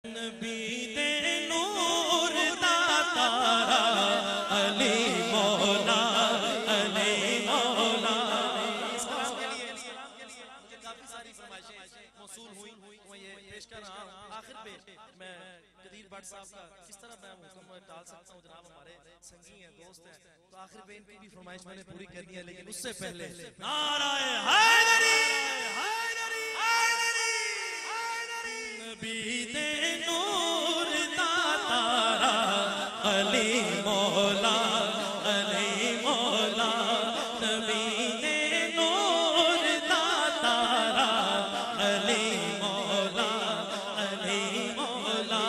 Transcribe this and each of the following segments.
نبی دے نور دا تارا علی مولا علی مولا. مجھے کافی ساری فرمائشیں موصول ہوئی، میں یہ پیش کر رہا ہوں. آخر پہ میں قدیر بٹ صاحب کا کس طرح میں حکم ٹال سکتا ہوں، جناب ہمارے سنگی ہیں، دوست ہیں، تو آخر پہ ان کی بھی فرمائش میں نے پوری کرنی ہے. لیکن اس سے پہلے نعرہ حیدری نبی دے نور دا تارا علی مولا علی مولا. نبی دے نور دا تارا علی مولا علی مولا.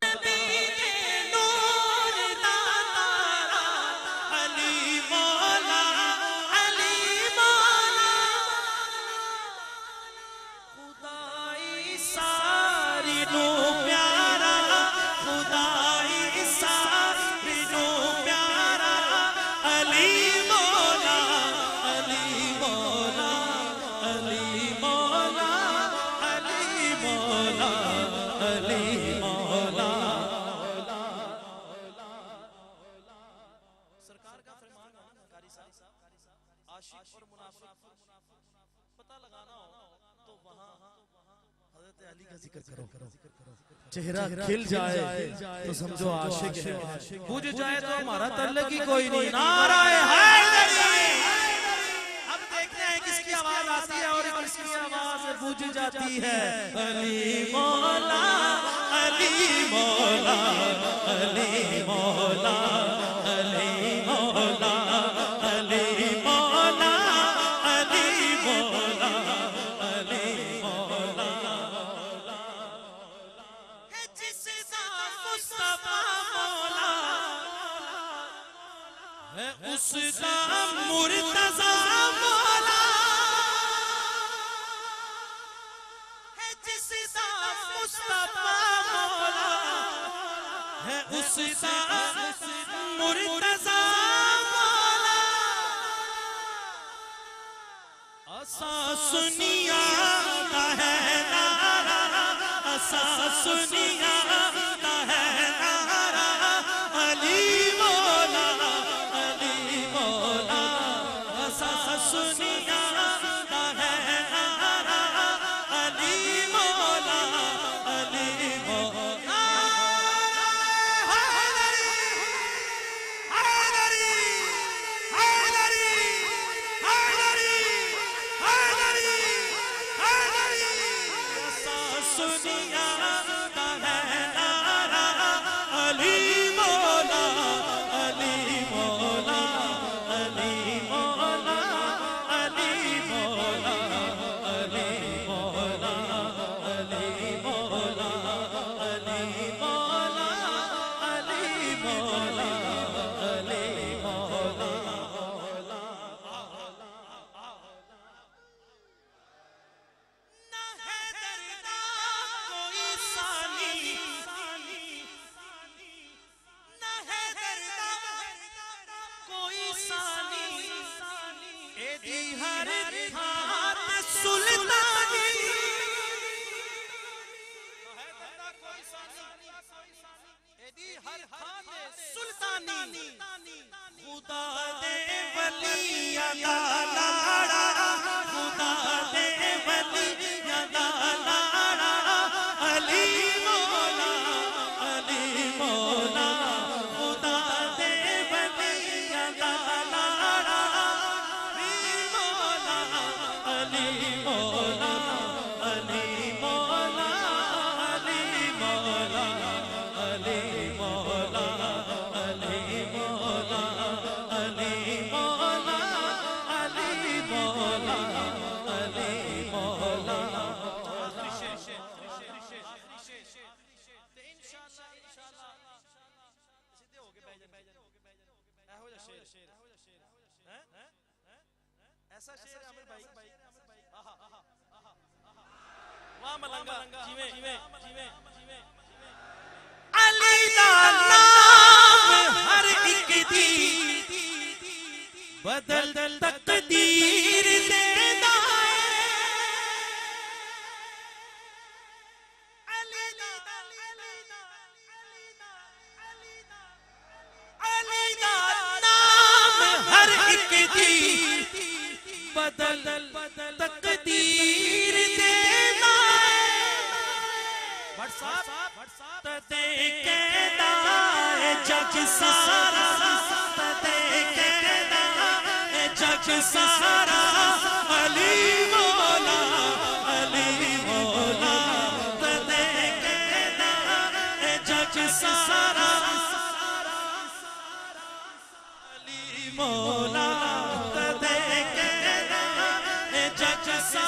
نبی دے نور دا تارا علی مولا علی مولا. خدائی ساری نو پیارا، خدائی ساری نو پیارا علی مولا علی مولا علی مولا علی مولا علی مولا. سرکار کا فرمان ہے قاری صاحب، عاشق اور منافق پتہ لگانا ہو تو وہاں حضرت علی کا ذکر کرو. چہرہ کھل جائے تو سمجھو عاشق ہے، بجھ جائے تو ہمارا تعلق ہی کوئی نہیں. نعرہ حیدری. اب دیکھتے ہیں کس کی آواز آتی ہے اور کس کی آواز بجھ جاتی ہے. علی مولا علی مولا علی مولا علی مولا علی مولا علی مولا علی مولا. جس کا مصطفیٰ مولا ہے اس کا مرتضیٰ مولا ہے. جس کا مصطفیٰ مولا ہے اس کا مرتضیٰ مولا. اسا سنیا دا ہے نعرہ، اسا سنیا دا ہے نعرہ علی مولا علی مولا. اسا سنیا دا ہے نعرہ علی مولا علی مولا. حیدری حیدری حیدری حیدری حیدری حیدری. اسا سنیا دا ہے نعرہ علی مولا علی مولا علی مولا علی مولا علی مولا علی مولا علی مولا علی مولا علی مولا. نہ ہے دردا کوئی ثانی، نہ ہے دردا کوئی ثانی. اے دی ہر تھان سلطانی. نہ ہے دردا کوئی ثانی، اے دی ہر تھان سلطانی. خدا دے ولیاں دا لاڑا، خدا دے ولیاں دا لاڑا علی مولا علی مولا. خدا دے ولیاں دا لاڑا علی مولا علی مولا علی مولا علی مولا علی مولا علی مولا علی مولا علی مولا علی مولا. ایسا شیر ہے عامر بھائی. واہ ملنگا جیویں جیویں. علی دا نام ہر ایک دی بدل تقدیر دیندا ہے. علی دا بدل تقدیر دینا تدے کہنا ہے جگ سارا تدے کہنا ہے جگ سارا علی مولا علی مولا تدے کہنا ہے جگ سارا علی مولا تدے کہنا ہے جگ سارا